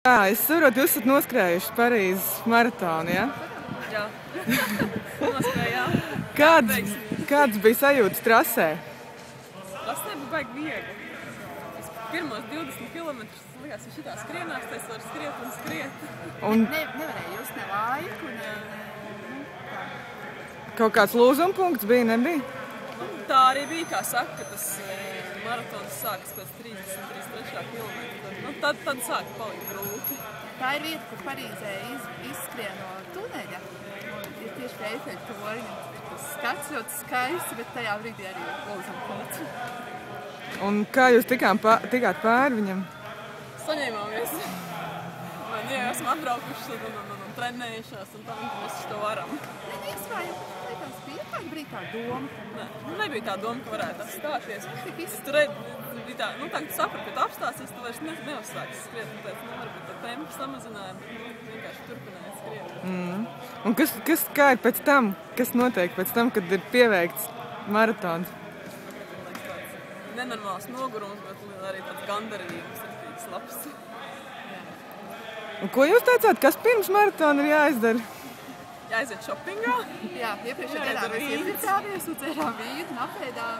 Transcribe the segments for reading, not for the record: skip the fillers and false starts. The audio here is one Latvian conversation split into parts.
Jā, es saprotu, jūs esat noskrējuši Parīzes maratonu, ja? Jā. Noskrējām. Kāds bija sajūtas trasē? Trasē bija baigi viegli. Es pirmos 20 kilometrus likās, ja šitā skrienās, tad es varu skriet un skriet. Nevarēja just ne laiku, Kaut kāds lūzuma punkts bija, nebija? Tā arī bija, kā saka, ka tas maratons sākas pēc 33. kilometra. Tad sāka palikt grūti. Tā ir vieta, kur Parīzē izskrien no tuneļa. Ir tieši pie Eifeļa torņa. Tas skats ļoti skaists, bet tajā brīdī arī ir lūzuma punkts. Un kā jūs tikāt pāri viņam? Saņēmāmies. Jā, esam atbraukuši un trenējušās, un tā mēs to varam. Bija tāda brīdī tā doma? Nebija tā doma, ka varētu apstāties. Tur bija tā, tagad sapratu, ka tu apstāsies, tu vairs neuzsāks skriet, un pēc varbūt tā tempu samazinājumi, vienkārši turpināja skriet. Un kā ir pēc tam? Kas notiek pēc tam, kad ir pieveikts maratons? Nenormāls nogurums, bet arī tāds gandarījums ir tāds labs. Un ko jūs teicāt, kas pirms maratona ir jāizdara? Jāiziet šopingā. Jā, iepriekšējā dienā mēs iepriecāmies un dzērām vīnu un apēdām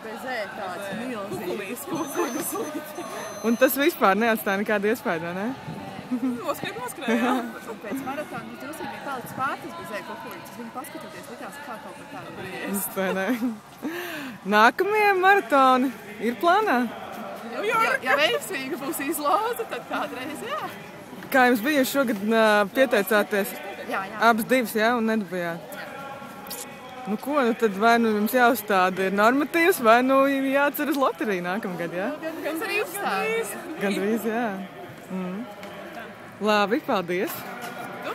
bezē tāds milzīgs kukuļus. Un tas vispār neatstāja nekādu iespēju, vai ne? Noskrēja. Pēc maratona mums drusīgi bija palicis pārtas bezē kukuļus. Es viņu paskatoties, likās, kā kaut par tādu briest. Nākamie maratoni ir plānā? Ja veiksmīga būs izloze, tad kādreiz jā. Kā jums bija šogad pieteicāties? Jā. Abas divas, jā, un nedabījāt? Nu ko, tad vai nu jums jāuzstāda ir normatīvs, vai nu jācer uz loteriju nākamgad, jā? Gandrīz arī uzstādījis. Gandrīz, jā. Labi, paldies!